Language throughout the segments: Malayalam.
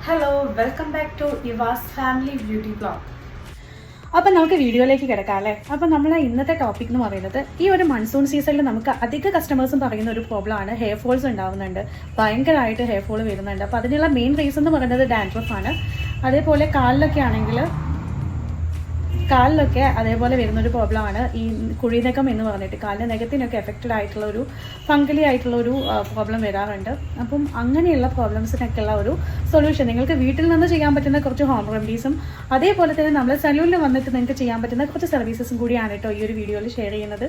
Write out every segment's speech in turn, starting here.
Hello welcome back to Eva's family beauty blog. അപ്പം നമുക്ക് വീഡിയോയിലേക്ക് കിടക്കാം അല്ലേ. അപ്പം നമ്മൾ ഇന്നത്തെ ടോപ്പിക് എന്ന് പറയുന്നത് ഈ ഒരു മൺസൂൺ സീസണിൽ നമുക്ക് അധിക കസ്റ്റമേഴ്സും പറയുന്ന ഒരു പ്രോബ്ലമാണ് ഹെയർ ഫോൾസ് ഉണ്ടാവുന്നുണ്ട്, ഭയങ്കരമായിട്ട് ഹെയർ ഫോൾ വരുന്നുണ്ട്. അപ്പോൾ അതിനുള്ള മെയിൻ റീസൺ എന്ന് പറയുന്നത് ഡാൻഡ്രഫ് ആണ്. അതേപോലെ കാലിലൊക്കെ അതേപോലെ വരുന്നൊരു പ്രോബ്ലമാണ് ഈ കുഴിനകം എന്ന് പറഞ്ഞിട്ട് കാലിൻ്റെ നഖത്തിനൊക്കെ എഫക്റ്റഡ് ആയിട്ടുള്ള ഒരു ഫംഗലി ആയിട്ടുള്ള ഒരു പ്രോബ്ലം വരാറുണ്ട്. അപ്പം അങ്ങനെയുള്ള പ്രോബ്ലംസിനൊക്കെയുള്ള ഒരു സൊല്യൂഷൻ നിങ്ങൾക്ക് വീട്ടിൽ നിന്ന് ചെയ്യാൻ പറ്റുന്ന കുറച്ച് ഹോം റെമഡീസും അതേപോലെ തന്നെ നമ്മൾ സലൂണിൽ വന്നിട്ട് നിങ്ങൾക്ക് ചെയ്യാൻ പറ്റുന്ന കുറച്ച് സർവീസസും കൂടിയാണ് കേട്ടോ ഈ ഒരു വീഡിയോയിൽ ഷെയർ ചെയ്യുന്നത്.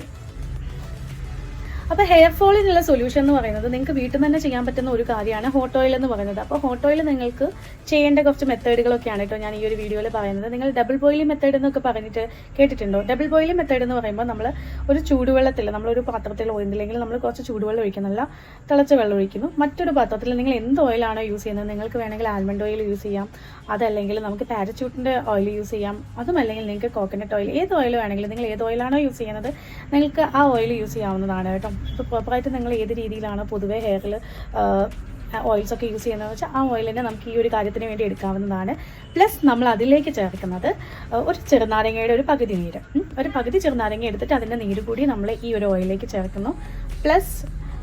അപ്പോൾ ഹെയർ ഫോളിനുള്ള സൊല്യൂഷൻ എന്ന് പറയുന്നത് നിങ്ങൾക്ക് വീട്ടിൽ തന്നെ ചെയ്യാൻ പറ്റുന്ന ഒരു കാര്യമാണ് ഹോട്ട് ഓയിൽ എന്ന് പറയുന്നത്. അപ്പോൾ ഹോട്ട് ഓയിൽ നിങ്ങൾക്ക് ചെയ്യേണ്ട കുറച്ച് മെത്തേഡുകളൊക്കെയാണ് കേട്ടോ ഞാൻ ഈ ഒരു വീഡിയോയിൽ പറയുന്നത്. നിങ്ങൾ ഡബിൾ ബോയിലിംഗ് മെത്തേഡ് എന്നൊക്കെ പറഞ്ഞിട്ട് കേട്ടിട്ടുണ്ടോ? ഡബിൾ ബോയിലിംഗ് മെത്തേഡ് എന്ന് പറയുമ്പോൾ നമ്മൾ ഒരു ചൂടുവെള്ളത്തിൽ നമ്മളൊരു പാത്രത്തിൽ ഒഴിന്നില്ലെങ്കിൽ നമ്മൾ കുറച്ച് ചൂടുവെള്ളം ഒഴിക്കുന്നില്ല, തിളച്ച വെള്ളം ഒഴിക്കുന്നു. മറ്റൊരു പാത്രത്തിൽ നിങ്ങൾ എന്ത് ഓയിലാണോ യൂസ് ചെയ്യുന്നത്, നിങ്ങൾക്ക് വേണമെങ്കിൽ ആൽമണ്ട് ഓയിൽ യൂസ് ചെയ്യാം, അതല്ലെങ്കിൽ നമുക്ക് പാരച്യൂട്ടിൻ്റെ ഓയിൽ യൂസ് ചെയ്യാം, അതുമല്ലെങ്കിൽ നിങ്ങൾക്ക് കോക്കനട്ട് ഓയിൽ, ഏത് ഓയിൽ വേണമെങ്കിലും നിങ്ങൾ ഏത് ഓയിലാണോ യൂസ് ചെയ്യുന്നത് നിങ്ങൾക്ക് ആ ഓയിൽ യൂസ് ചെയ്യാവുന്നതാണ് കേട്ടോ. ഇപ്പോൾ പ്രോപ്പറായിട്ട് നിങ്ങൾ ഏത് രീതിയിലാണോ പൊതുവേ ഹെയറിൽ ഓയിൽസൊക്കെ യൂസ് ചെയ്യുന്നതെന്ന് വെച്ചാൽ ആ ഓയിൽ തന്നെ നമുക്ക് ഈ ഒരു കാര്യത്തിന് വേണ്ടി എടുക്കാവുന്നതാണ്. പ്ലസ് നമ്മൾ അതിലേക്ക് ചേർക്കുന്നത് ഒരു ചെറുനാരങ്ങയുടെ ഒരു പകുതി ചെറുനാരങ്ങ എടുത്തിട്ട് അതിൻ്റെ നീര് കൂടി നമ്മൾ ഈ ഒരു ഓയിലിലേക്ക് ചേർക്കുന്നു. പ്ലസ്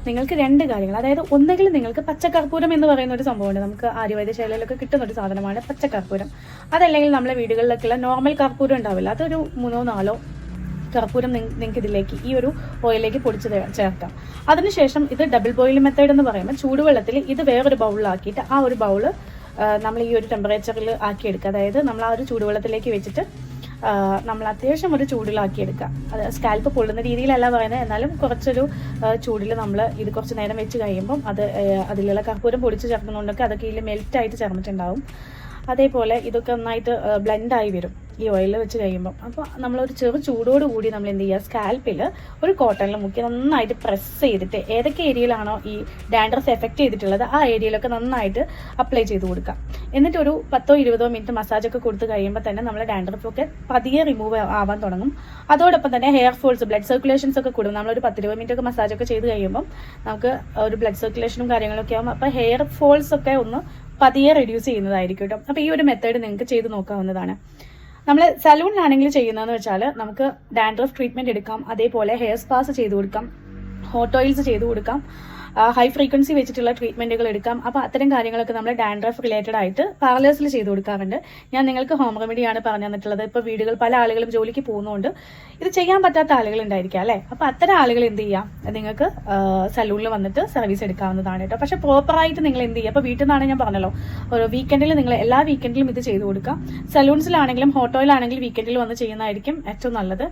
നിങ്ങൾക്ക് രണ്ട് കാര്യങ്ങൾ, അതായത് ഒന്നെങ്കിൽ നിങ്ങൾക്ക് പച്ചക്കർപ്പൂരം എന്ന് പറയുന്ന ഒരു സംഭവമുണ്ട്, നമുക്ക് ആര്യവൈദ്യശാലയിലൊക്കെ കിട്ടുന്ന ഒരു സാധനമാണ് പച്ചക്കർപ്പൂരം. അതല്ലെങ്കിൽ നമ്മളെ വീടുകളിലൊക്കെയുള്ള നോർമൽ കർപ്പൂരം ഉണ്ടാവില്ല, അതൊരു 3-4 കർപ്പൂരം നിങ്ങൾക്ക് ഇതിലേക്ക് ഈ ഒരു ഓയിലേക്ക് പൊടിച്ച് ചേർക്കാം. അതിനുശേഷം ഇത് ഡബിൾ ബോയിൽ മെത്തേഡ് എന്ന് പറയുമ്പോൾ ചൂടുവെള്ളത്തിൽ ഇത് വേറൊരു ബൗളിലാക്കിയിട്ട് ആ ഒരു ബൗള് നമ്മൾ ഈ ഒരു ടെമ്പറേച്ചറിൽ ആക്കിയെടുക്കുക. അതായത് നമ്മൾ ആ ഒരു ചൂടുവെള്ളത്തിലേക്ക് വെച്ചിട്ട് നമ്മൾ അത്യാവശ്യം ഒരു ചൂടിലാക്കിയെടുക്കുക. അത് സ്കാൽപ്പ് പൊള്ളുന്ന രീതിയിലല്ല പറയുന്നത്, എന്നാലും കുറച്ചൊരു ചൂടിൽ നമ്മൾ ഇത് കുറച്ച് നേരം വെച്ച് കഴിയുമ്പം അതിലുള്ള കർപ്പൂരം പൊടിച്ച് ചേർക്കുന്നതുകൊണ്ടൊക്കെ അതൊക്കെ ഇതിൽ മെൽറ്റായിട്ട് ചേർന്നിട്ടുണ്ടാവും. അതേപോലെ ഇതൊക്കെ നന്നായിട്ട് ബ്ലെൻഡായി വരും ഈ ഓയിൽ വെച്ച് കഴിയുമ്പം. അപ്പോൾ നമ്മളൊരു ചെറു ചൂടോട് കൂടി നമ്മൾ എന്ത് ചെയ്യുക, സ്കാൽപ്പിൽ ഒരു കോട്ടണിൽ മുക്കി നന്നായിട്ട് പ്രസ് ചെയ്തിട്ട് ഏതൊക്കെ ഏരിയയിലാണോ ഈ ഡാൻഡ്രഫ് എഫക്റ്റ് ചെയ്തിട്ടുള്ളത് ആ ഏരിയയിലൊക്കെ നന്നായിട്ട് അപ്ലൈ ചെയ്ത് കൊടുക്കുക. എന്നിട്ട് ഒരു 10-20 മിനിറ്റ് മസാജൊക്കെ കൊടുത്ത് കഴിയുമ്പോൾ തന്നെ നമ്മുടെ ഡാൻഡ്രഫൊക്കെ പതിയെ റിമൂവ് ആവാൻ തുടങ്ങും. അതോടൊപ്പം തന്നെ ഹെയർ ഫോൾസ്, ബ്ലഡ് സർക്കുലേഷൻസ് ഒക്കെ കൂടും. നമ്മളൊരു 10-20 മിനിറ്റ് ഒക്കെ മസാജൊക്കെ ചെയ്ത് കഴിയുമ്പം നമുക്ക് ഒരു ബ്ലഡ് സർക്കുലേഷനും കാര്യങ്ങളൊക്കെ ആകും. അപ്പോൾ ഹെയർ ഫോൾസ് ഒക്കെ ഒന്ന് പതിയെ റെഡ്യൂസ് ചെയ്യുന്നതായിരിക്കും കേട്ടോ. അപ്പോൾ ഈ ഒരു മെത്തേഡ് നിങ്ങൾക്ക് ചെയ്ത് നോക്കാവുന്നതാണ്. നമ്മൾ സലൂണിലാണെങ്കിൽ ചെയ്യുന്നതെന്ന് വെച്ചാൽ നമുക്ക് ഡാൻഡ്രഫ് ട്രീറ്റ്മെൻറ്റ് എടുക്കാം, അതേപോലെ ഹെയർ സ്പാസ് ചെയ്ത് കൊടുക്കാം, ഹോട്ട് ഓയിൽസ് ചെയ്ത് കൊടുക്കാം, ഹൈ ഫ്രീക്വൻസി വെച്ചിട്ടുള്ള ട്രീറ്റ്മെൻറ്റുകൾ എടുക്കാം. അപ്പോൾ അത്തരം കാര്യങ്ങളൊക്കെ നമ്മൾ ഡാൻഡ്രഫ് റിലേറ്റഡ് ആയിട്ട് പാർലേഴ്സിൽ ചെയ്ത് കൊടുക്കാറുണ്ട്. ഞാൻ നിങ്ങൾക്ക് ഹോം റെമഡിയാണ് പറഞ്ഞു തന്നിട്ടുള്ളത്. ഇപ്പോൾ വീടുകൾ പല ആളുകളും ജോലിക്ക് പോകുന്നതുകൊണ്ട് ഇത് ചെയ്യാൻ പറ്റാത്ത ആളുകൾ ഉണ്ടായിരിക്കാം അല്ലേ. അപ്പോൾ അത്തരം ആളുകൾ എന്ത് ചെയ്യാം, നിങ്ങൾക്ക് സലൂണിൽ വന്നിട്ട് സർവീസ് എടുക്കാവുന്നതാണ് കേട്ടോ. പക്ഷേ പ്രോപ്പറായിട്ട് നിങ്ങൾ എന്ത് ചെയ്യുക, അപ്പോൾ വീട്ടിൽ നിന്നാണ് ഞാൻ പറഞ്ഞല്ലോ, ഒരു വീക്കെൻഡിൽ നിങ്ങൾ എല്ലാ വീക്കെൻഡിലും ഇത് ചെയ്ത് കൊടുക്കാം. സലൂൺസിലാണെങ്കിലും ഹോട്ട് ഓയിലാണെങ്കിലും വീക്കെൻഡിൽ വന്ന് ചെയ്യുന്നതായിരിക്കും ഏറ്റവും നല്ലത്.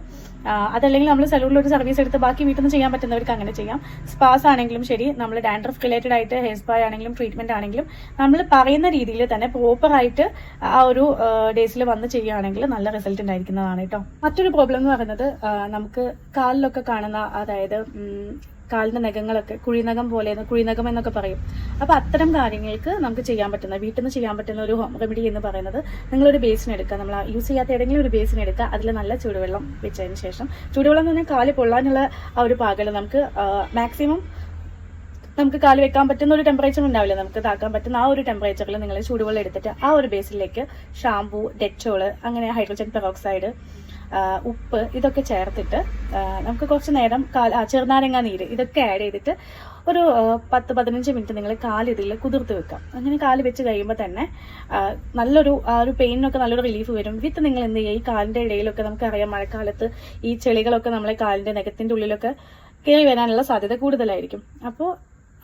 അതല്ലെങ്കിൽ നമ്മൾ സലൂണിൽ ഒരു സർവീസ് എടുത്ത് ബാക്കി വീട്ടിൽ നിന്ന് ചെയ്യാൻ പറ്റുന്നവർക്ക് അങ്ങനെ ചെയ്യാം. സ്പാസ് ആണെങ്കിലും ശരി, നമ്മൾ ഡാൻഡ്രഫ് റിലേറ്റഡ് ആയിട്ട് ഹെയർ സ്പാ ആണെങ്കിലും ട്രീറ്റ്മെന്റ് ആണെങ്കിലും നമ്മൾ പറയുന്ന രീതിയിൽ തന്നെ പ്രോപ്പറായിട്ട് ആ ഒരു ഡേയ്സിൽ വന്ന് ചെയ്യുകയാണെങ്കിൽ നല്ല റിസൾട്ട് ഉണ്ടായിരിക്കുന്നതാണ് കേട്ടോ. മറ്റൊരു പ്രോബ്ലം എന്ന് പറയുന്നത് നമുക്ക് കാലിലൊക്കെ കാണുന്ന, അതായത് കാലിന്റെ നഖങ്ങളൊക്കെ കുഴിനകം എന്നൊക്കെ പറയും. അപ്പോൾ അത്തരം കാര്യങ്ങൾക്ക് നമുക്ക് ചെയ്യാൻ പറ്റുന്ന, വീട്ടിൽ നിന്ന് ചെയ്യാൻ പറ്റുന്ന ഒരു ഹോം റെമഡി എന്ന് പറയുന്നത് നിങ്ങളൊരു ബേസിൻ എടുക്കുക, നമ്മൾ യൂസ് ചെയ്യാത്ത ഏതെങ്കിലും ഒരു ബേസിൻ എടുക്കുക, അതിൽ നല്ല ചൂടുവെള്ളം വെച്ചതിന് ശേഷം, ചൂടുവെള്ളം എന്ന് പറഞ്ഞാൽ കാല് പൊള്ളാനുള്ള ആ ഒരു പാകൽ നമുക്ക് മാക്സിമം നമുക്ക് കാല് വെക്കാൻ പറ്റുന്ന ഒരു ടെമ്പറേച്ചർ ഉണ്ടാവില്ല, നമുക്ക് താക്കാൻ പറ്റുന്ന ആ ഒരു ടെമ്പറേച്ചറിൽ നിങ്ങൾ ചൂടുവെള്ളം എടുത്തിട്ട് ആ ഒരു ബേസിലേക്ക് ഷാംപൂ, ഡെറ്റോള്, അങ്ങനെ ഹൈഡ്രജൻ പെറോക്സൈഡ്, ഉപ്പ് ഇതൊക്കെ ചേർത്തിട്ട് നമുക്ക് കുറച്ച് നേരം ചെറുനാരങ്ങ നീര് ഇതൊക്കെ ആഡ് ചെയ്തിട്ട് ഒരു 10-15 മിനിറ്റ് നിങ്ങൾ ഇതിൽ കുതിർത്ത് വെക്കാം. അങ്ങനെ കാല് വെച്ച് കഴിയുമ്പോൾ തന്നെ നല്ലൊരു ആ ഒരു പെയിനൊക്കെ നല്ലൊരു റിലീഫ് വരും. വിത്ത് നിങ്ങൾ എന്ത് ചെയ്യുക, ഈ കാലിൻ്റെ ഇടയിലൊക്കെ നമുക്കറിയാം മഴക്കാലത്ത് ഈ ചെളികളൊക്കെ നമ്മളെ കാലിൻ്റെ നഖത്തിൻ്റെ ഉള്ളിലൊക്കെ കയറി വരാനുള്ള സാധ്യത കൂടുതലായിരിക്കും. അപ്പോൾ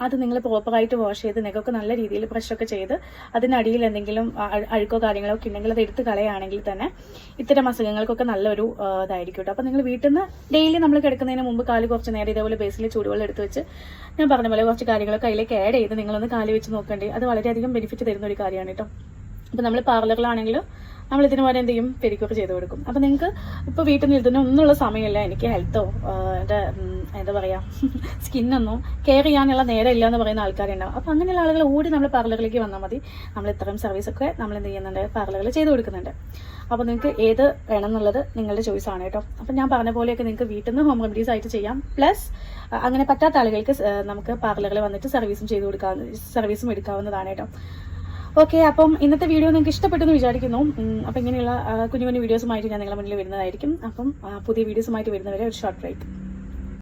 അത് നിങ്ങൾ പ്രോപ്പറായിട്ട് വാഷ് ചെയ്ത് നഖമൊക്കെ നല്ല രീതിയിൽ ബ്രഷൊക്കെ ചെയ്ത് അതിനടിയിൽ എന്തെങ്കിലും അഴുക്കോ കാര്യങ്ങളോ ഒക്കെ ഉണ്ടെങ്കിൽ അത് എടുത്ത് കളയുകയാണെങ്കിൽ തന്നെ ഇത്തരം അസുഖങ്ങൾക്കൊക്കെ നല്ലൊരു ഇതായിരിക്കും കേട്ടോ. അപ്പോൾ നിങ്ങൾ വീട്ടിൽ നിന്ന് ഡെയിലി നമ്മൾ കിടക്കുന്നതിന് മുമ്പ് കാല് കുറച്ച് നേരം ഇതേപോലെ ബേസിൽ ചൂടുവെള്ളം എടുത്ത് വെച്ച് ഞാൻ പറഞ്ഞ പോലെ കുറച്ച് കാര്യങ്ങളൊക്കെ അതിലേക്ക് ആഡ് ചെയ്ത് നിങ്ങളൊന്ന് കാല് വെച്ച് നോക്കേണ്ടി, അത് വളരെയധികം ബെനിഫിറ്റ് തരുന്ന ഒരു കാര്യമാണ് കേട്ടോ. അപ്പോൾ നമ്മൾ പാർലറിലാണെങ്കിലും നമ്മൾ ഇതിന് പോലെ എന്ത് ചെയ്യും, പെരിക്കൊക്കെ ചെയ്ത് കൊടുക്കും. അപ്പോൾ നിങ്ങൾക്ക് ഇപ്പോൾ വീട്ടിൽ നിന്ന് ഇതിനൊന്നുള്ള സമയമില്ല, എനിക്ക് ഹെൽത്തോ എൻ്റെ എന്താ പറയുക സ്കിന്നൊന്നും കെയർ ചെയ്യാനുള്ള നേരം ഇല്ല എന്ന് പറയുന്ന ആൾക്കാരുണ്ടാവും. അപ്പോൾ അങ്ങനെയുള്ള ആളുകൾ ഓടി നമ്മൾ പാർലറിലേക്ക് വന്നാൽ മതി. നമ്മൾ ഇത്തരം സർവീസൊക്കെ നമ്മൾ എന്ത് ചെയ്യുന്നുണ്ട്, പാർലറിൽ ചെയ്ത് കൊടുക്കുന്നുണ്ട്. അപ്പോൾ നിങ്ങൾക്ക് ഏത് വേണം എന്നുള്ളത് നിങ്ങളുടെ ചോയ്സ് ആണ് കേട്ടോ. അപ്പോൾ ഞാൻ പറഞ്ഞ പോലെയൊക്കെ നിങ്ങൾക്ക് വീട്ടിൽ നിന്ന് ഹോം റെമഡീസ് ആയിട്ട് ചെയ്യാം. പ്ലസ് അങ്ങനെ പറ്റാത്ത ആളുകൾക്ക് നമുക്ക് പാർലറിൽ വന്നിട്ട് സർവീസും എടുക്കാവുന്നതാണ് കേട്ടോ. ഓക്കെ, അപ്പം ഇന്നത്തെ വീഡിയോ നിങ്ങൾക്ക് ഇഷ്ടപ്പെട്ടെന്ന് വിചാരിക്കുന്നു. അപ്പം ഇങ്ങനെയുള്ള കുഞ്ഞു കുഞ്ഞു വീഡിയോസുമായിട്ട് ഞാൻ നിങ്ങളുടെ മുന്നിൽ വരുന്നതായിരിക്കും. അപ്പം പുതിയ വീഡിയോസുമായിട്ട് വരുന്നവരെ ഒരു ഷോർട്ട് ബ്രേക്ക്.